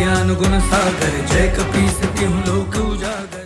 ज्ञान गुण सागर, जय कपीस तिहुँ लोक उजागर।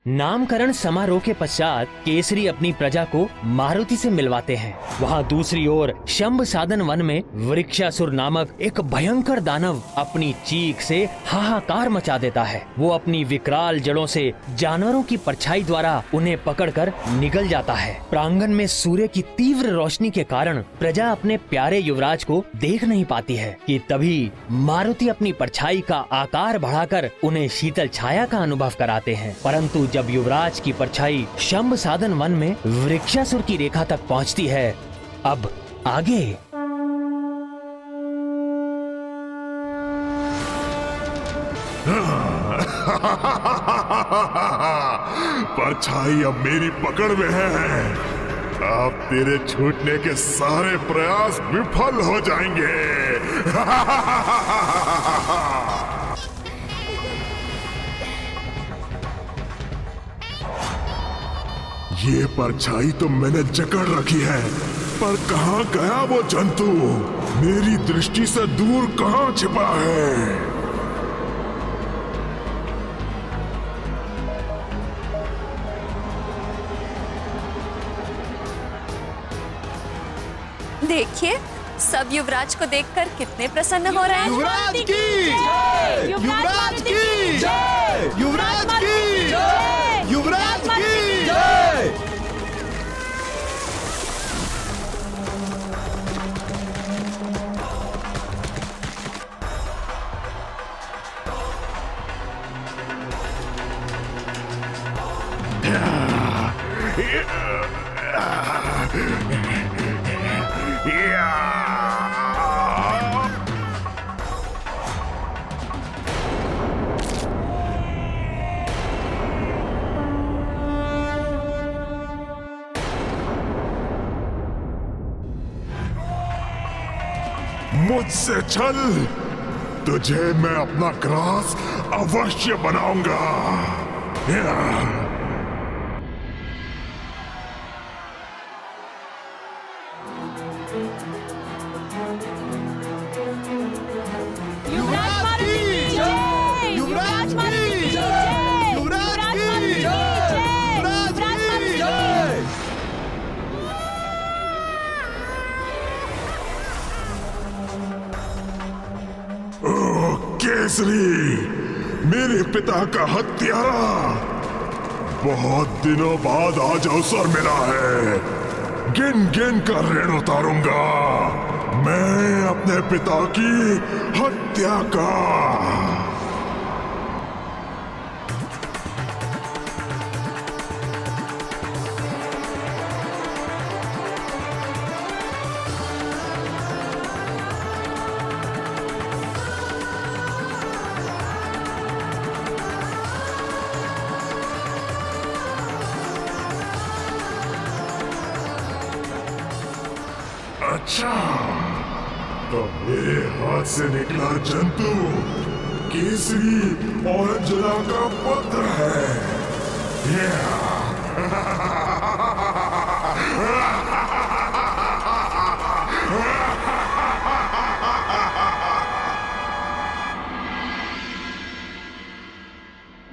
नामकरण समारोह के पश्चात केसरी अपनी प्रजा को मारुति से मिलवाते हैं। वहाँ दूसरी ओर शंभ साधन वन में वृक्षासुर नामक एक भयंकर दानव अपनी चीख से हाहाकार मचा देता है। वो अपनी विकराल जड़ों से जानवरों की परछाई द्वारा उन्हें पकड़कर निगल जाता है। प्रांगण में सूर्य की तीव्र रोशनी के कारण प्रजा अपने प्यारे युवराज को देख नहीं पाती है कि तभी मारुति अपनी परछाई का आकार बढ़ाकर उन्हें शीतल छाया का अनुभव कराते हैं। परंतु जब युवराज की परछाई शंभ साधन वन में वृक्षासुर की रेखा तक पहुंचती है, अब आगे परछाई अब मेरी पकड़ में है। अब तेरे छूटने के सारे प्रयास विफल हो जाएंगे। ये परछाई तो मैंने जकड़ रखी है, पर कहाँ गया वो जंतु? मेरी दृष्टि से दूर कहाँ छिपा है? देखिए, सब युवराज को देखकर कितने प्रसन्न हो रहे हैं। युवराज की जय! युवराज की जय! युवराज की जय! युवराज की जय! मुझसे चल, तुझे मैं अपना ग्रास अवश्य बनाऊंगा। युवराज की जय! युवराज की जय! युवराज की जय! युवराज की जय! केसरी, मेरे पिता का हत्यारा, बहुत दिनों बाद आज अवसर मिला है। गिन गिन कर ऋण उतारूंगा मैं अपने पिता की हत्या का। अच्छा, तो मेरे हाथ से निकला जंतु केसरी और अंजना का पुत्र है।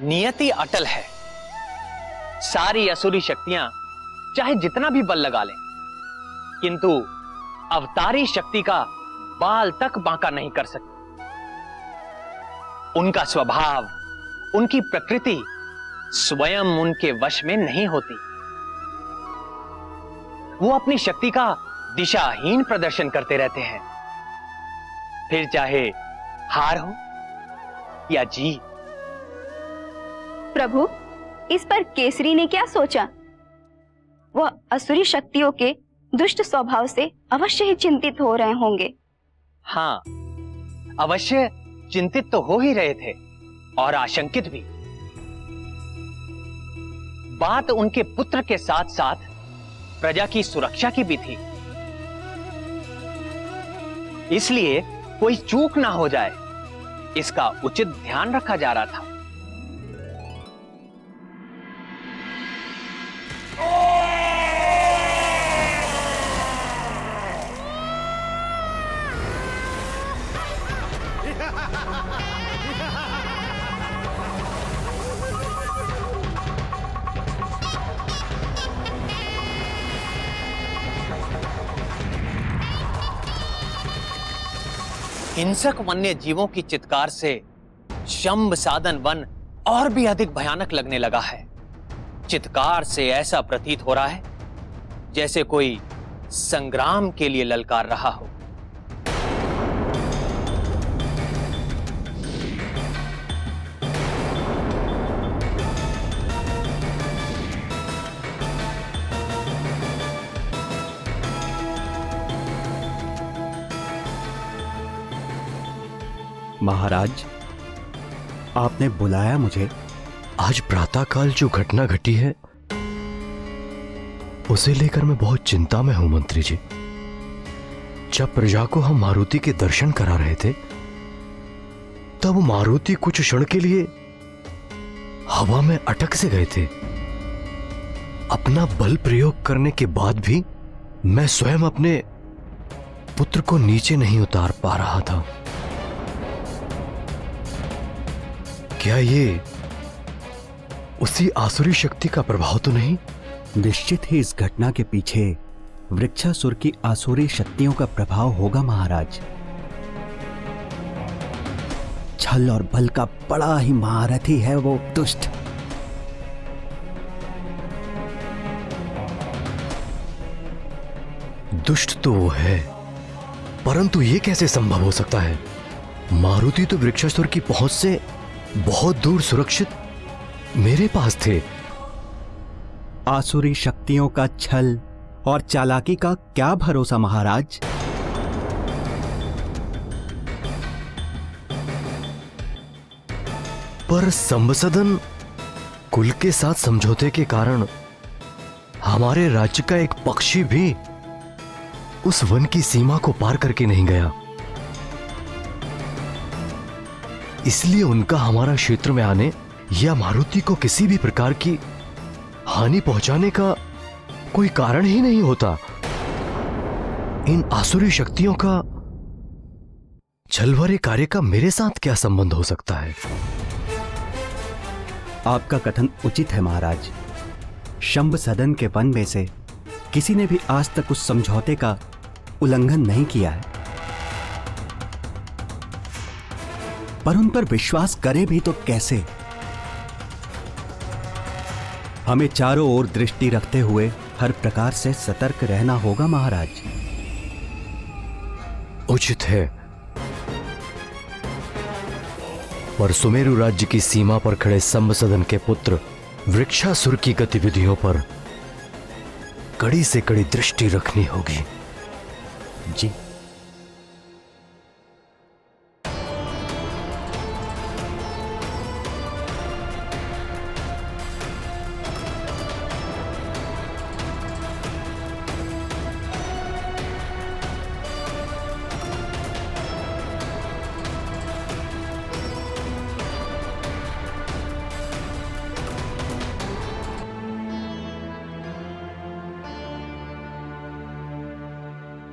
नियति अटल है। सारी असुरी शक्तियां चाहे जितना भी बल लगा लें, किंतु अवतारी शक्ति का बाल तक बांका नहीं कर सकती। उनका स्वभाव, उनकी प्रकृति स्वयं उनके वश में नहीं होती। वो अपनी शक्ति का दिशाहीन प्रदर्शन करते रहते हैं, फिर चाहे हार हो या जीत। प्रभु, इस पर केसरी ने क्या सोचा? वह असुरी शक्तियों के दुष्ट स्वभाव से अवश्य ही चिंतित हो रहे होंगे। हाँ, अवश्य चिंतित तो हो ही रहे थे और आशंकित भी। बात उनके पुत्र के साथ साथ प्रजा की सुरक्षा की भी थी, इसलिए कोई चूक ना हो जाए, इसका उचित ध्यान रखा जा रहा था। हिंसक वन्य जीवों की चित्कार से शंभ साधन वन और भी अधिक भयानक लगने लगा है। चित्कार से ऐसा प्रतीत हो रहा है जैसे कोई संग्राम के लिए ललकार रहा हो। महाराज, आपने बुलाया मुझे? आज प्रातःकाल जो घटना घटी है उसे लेकर मैं बहुत चिंता में हूं मंत्री जी। जब प्रजा को हम मारुति के दर्शन करा रहे थे तब मारुति कुछ क्षण के लिए हवा में अटक से गए थे। अपना बल प्रयोग करने के बाद भी मैं स्वयं अपने पुत्र को नीचे नहीं उतार पा रहा था। क्या ये उसी आसुरी शक्ति का प्रभाव तो नहीं? निश्चित ही इस घटना के पीछे वृक्षासुर की आसुरी शक्तियों का प्रभाव होगा महाराज। छल और बल का बड़ा ही महारथी है वो दुष्ट। दुष्ट तो वो है, परंतु ये कैसे संभव हो सकता है? मारुति तो वृक्षासुर की पहुंच से बहुत दूर सुरक्षित मेरे पास थे। आसुरी शक्तियों का छल और चालाकी का क्या भरोसा महाराज। पर संबसदन कुल के साथ समझौते के कारण हमारे राज्य का एक पक्षी भी उस वन की सीमा को पार करके नहीं गया। इसलिए उनका हमारा क्षेत्र में आने या मारुति को किसी भी प्रकार की हानि पहुंचाने का कोई कारण ही नहीं होता। इन आसुरी शक्तियों का छलवरे कार्य का मेरे साथ क्या संबंध हो सकता है? आपका कथन उचित है महाराज। शंभ सदन के वन में से किसी ने भी आज तक उस समझौते का उल्लंघन नहीं किया है, पर उन पर विश्वास करे भी तो कैसे? हमें चारों ओर दृष्टि रखते हुए हर प्रकार से सतर्क रहना होगा महाराज। उचित है, पर सुमेरु राज्य की सीमा पर खड़े संबसदन के पुत्र वृक्षासुर की गतिविधियों पर कड़ी से कड़ी दृष्टि रखनी होगी। जी।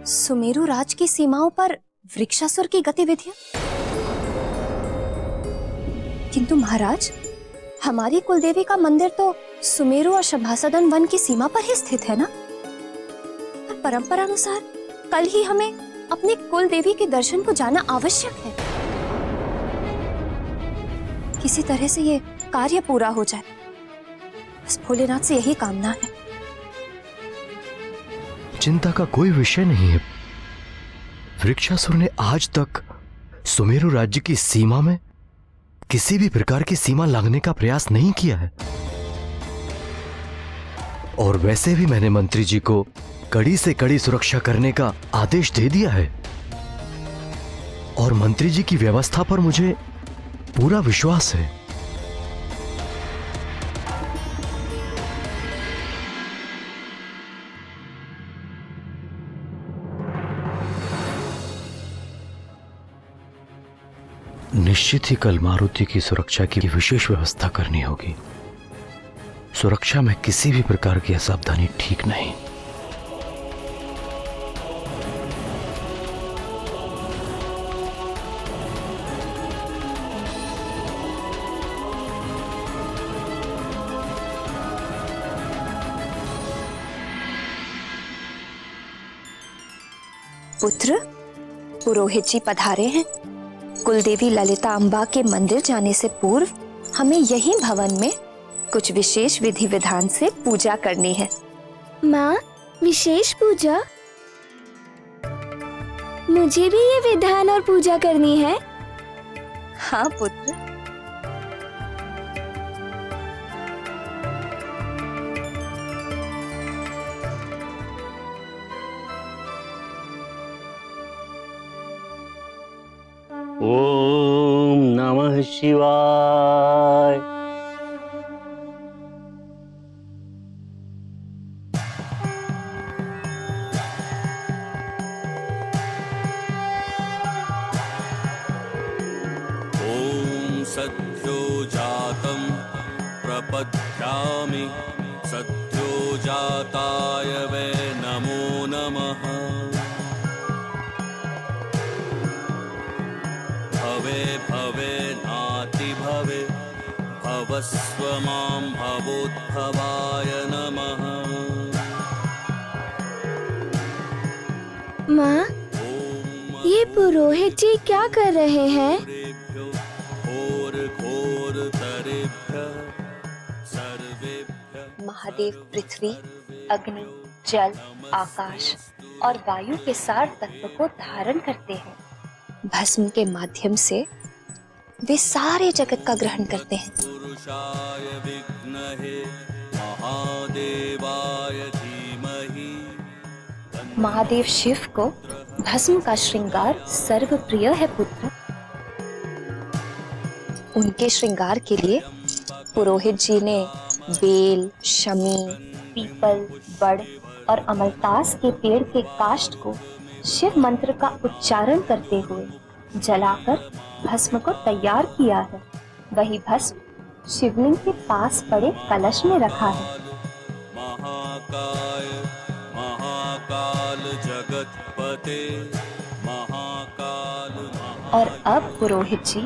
सुमेरु राज की सीमाओं पर वृक्षासुर की गतिविधियां? किंतु महाराज, हमारी कुलदेवी का मंदिर तो सुमेरु और शंभासदन वन की सीमा पर ही स्थित है ना? और परंपरा अनुसार कल ही हमें अपने कुलदेवी के दर्शन को जाना आवश्यक है। किसी तरह से ये कार्य पूरा हो जाए, बस भोलेनाथ से यही कामना है। चिंता का कोई विषय नहीं है। वृक्षासुर ने आज तक सुमेरु राज्य की सीमा में किसी भी प्रकार की सीमा लांघने का प्रयास नहीं किया है। और वैसे भी मैंने मंत्री जी को कड़ी से कड़ी सुरक्षा करने का आदेश दे दिया है और मंत्री जी की व्यवस्था पर मुझे पूरा विश्वास है। निश्चित ही कल मारुति की सुरक्षा की विशेष व्यवस्था करनी होगी। सुरक्षा में किसी भी प्रकार की असावधानी ठीक नहीं। पुत्र, पुरोहित जी पधारे हैं। कुलदेवी ललिता अम्बा के मंदिर जाने से पूर्व हमें यही भवन में कुछ विशेष विधि विधान से पूजा करनी है। माँ, विशेष पूजा? मुझे भी ये विधान और पूजा करनी है। हाँ पुत्र। ओम नमः शिवाय। ॐ सद्यो जातं प्रपद्यामि सद्यो जाताय वै नमो नमः। भवे भवे नाति भवे भवस्व मां भवोद्भवाय नमः। माँ, ये पुरोहित जी क्या कर रहे हैं? महादेव पृथ्वी, अग्नि, जल, आकाश और वायु के सार तत्व को धारण करते हैं। भस्म के माध्यम से वे सारे जगत का ग्रहण करते हैं। पुरुषाय विद्महे महादेवाय धीमहि। महादेव शिव को भस्म का श्रृंगार सर्वप्रिय है पुत्र। उनके श्रृंगार के लिए पुरोहित जी ने बेल, शमी, पीपल, बड़ और अमलतास के पेड़ के काष्ठ को शिव मंत्र का उच्चारण करते हुए जलाकर भस्म को तैयार किया है। वही भस्म शिवलिंग के पास पड़े कलश में रखा है। महाकाय महाकाल जगतपते महाकाल और अब पुरोहित जी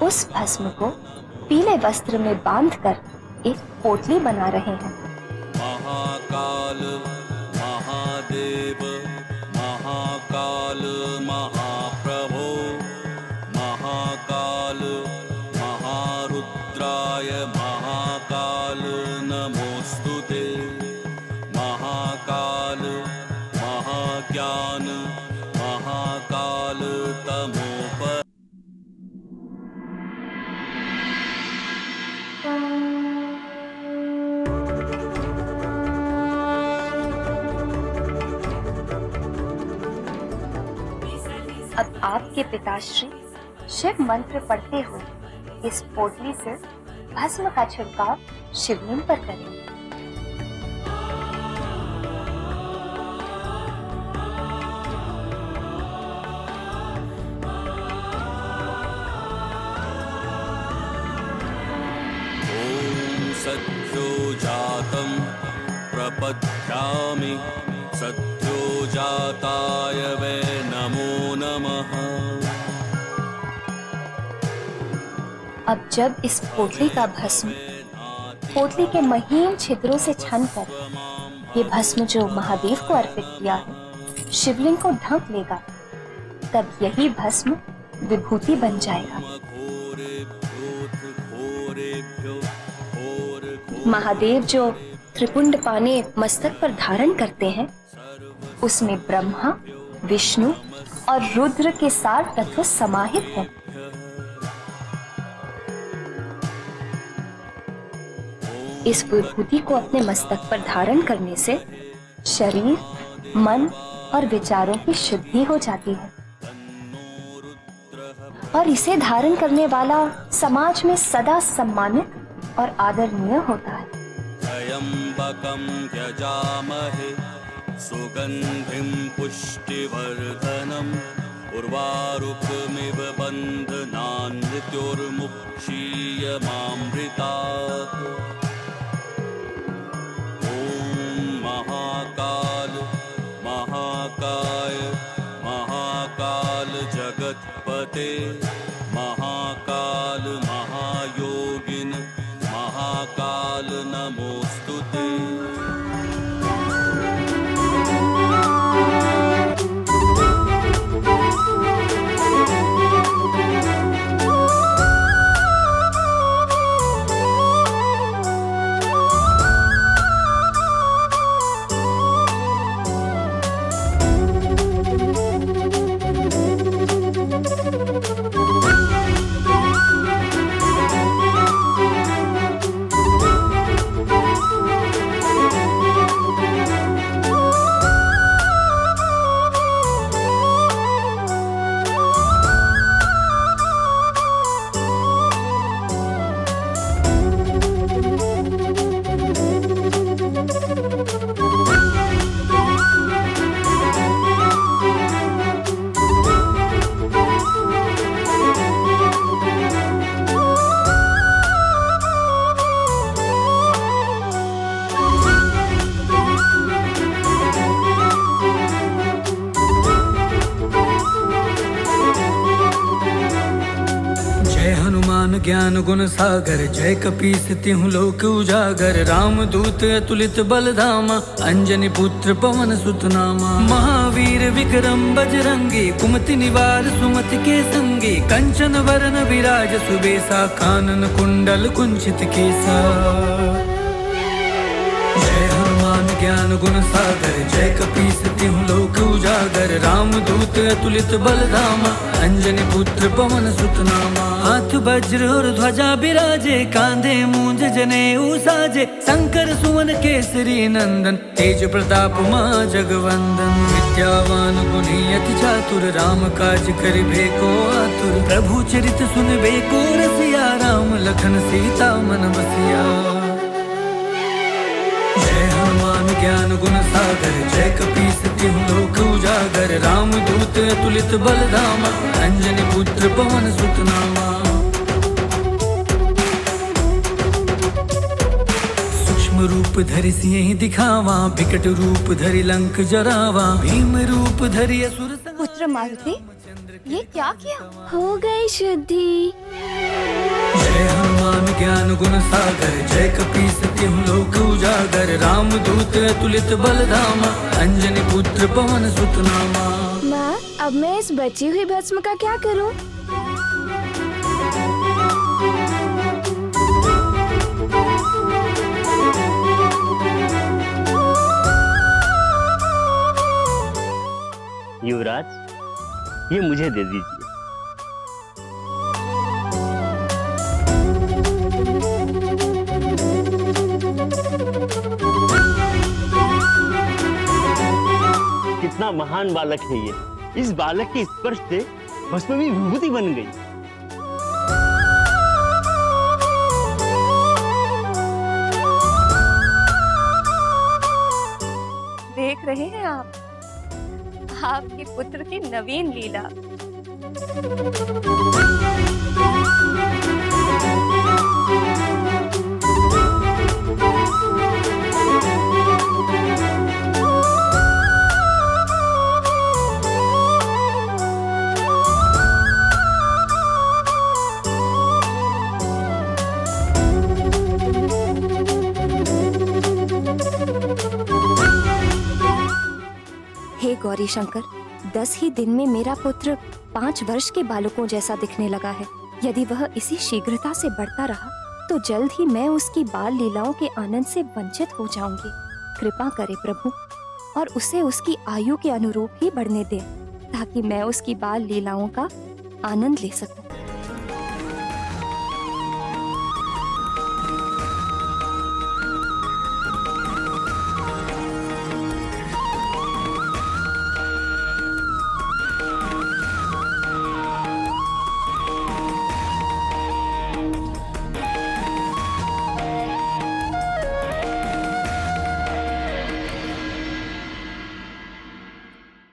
उस भस्म को पीले वस्त्र में बांधकर एक पोटली बना रहे हैं। महाकाल महादेव महाकाल महाप्रभो महाकाल महारुद्राय महाकाल नमोस्तुते। महाकाल महाज्ञान महाकाल तमोपर। अब आपके पिताश्री शिव मंत्र पढ़ते हुए इस पोटली से भस्म का छिड़काव शिवलिंग पर करें। ॐ सद्यो जातं प्रपद्यामि सद्यो जाताय वै नमो नमः। अब जब इस पोटली का भस्म पोटली के महीन छिद्रों से छनकर ये भस्म जो महादेव को अर्पित किया है शिवलिंग को ढक लेगा, तब यही भस्म विभूति बन जाएगा। महादेव जो त्रिपुंड पाने मस्तक पर धारण करते हैं उसमें ब्रह्मा, विष्णु और रुद्र के सार तत्व समाहित हैं। इस विभूति को अपने मस्तक पर धारण करने से शरीर, मन और विचारों की शुद्धि हो जाती है और इसे धारण करने वाला समाज में सदा सम्मानित और आदरणीय होता है। त्र्यम्बकं यजामहे सुगन्धिं पुष्टिवर्धनम् उर्वारुकमिव बन्धनान् मृत्योर्मुक्षीयमामृतात्। ॐ महाकाल महाकाय महाकाल जगतपते महाकाल महायोगिन महाकाल नमोस्तुते। हनुमान ज्ञान गुण सागर, जय कपीस तिहु लोक उजागर। राम दूत अतुलित बल धामा, अंजनी पुत्र पवन सुत नामा। महावीर विक्रम बजरंगी, कुमति निवार सुमति के संगी। कंचन वरन विराज सुबेसा, कानन कुंडल कुंचित केसा। जय हनुमान ज्ञान गुण सागर, जय कपीस तिहु लोक उजागर। राम दूत अतुलित बल धामा, अंजनी पुत्र पवन सुत नामा। हाथ वज्र और ध्वजा बिराजे, कांधे मूंज जनेऊ साजे। शंकर सुवन केसरी नंदन, तेज प्रताप महा जगवंदन। विद्यावान गुणी अति चातुर, राम काज करिबे को आतुर। प्रभु चरित सुनबे को रसिया, राम लखन सीता मन बसिया। जय हनुमान ज्ञान गुण सागर, जय कपीस तिहु लोक उजागर। राम दूत अतुलित बल धामा, अंजनी पुत्र पवन सुत नामा। सूक्ष्म रूप धरि सिंह दिखावा, विकट रूप धरि लंक जरावा। भीम रूप धरि असुर पुत्र मारुति, ये क्या किया? हो गई शुद्धि। जय हनुमान ज्ञान गुण सागर, जय कपीस तिहु लोक उजागर। राम दूत अतुलित बल धामा, अंजनी पुत्र पवन सुत नामा। माँ, अब मैं इस बची हुई भस्म का क्या करूँ? युवराज, ये मुझे दे दीजिए। कितना महान बालक है ये। इस बालक के स्पर्श से भस्म भी विभूति बन गई। देख रहे हैं आप आपके पुत्र की नवीन लीला। हे गौरी शंकर, 10 ही दिन में मेरा पुत्र 5 वर्ष के बालकों जैसा दिखने लगा है। यदि वह इसी शीघ्रता से बढ़ता रहा तो जल्द ही मैं उसकी बाल लीलाओं के आनंद से वंचित हो जाऊंगी। कृपा करे प्रभु, और उसे उसकी आयु के अनुरूप ही बढ़ने दे, ताकि मैं उसकी बाल लीलाओं का आनंद ले सकूं।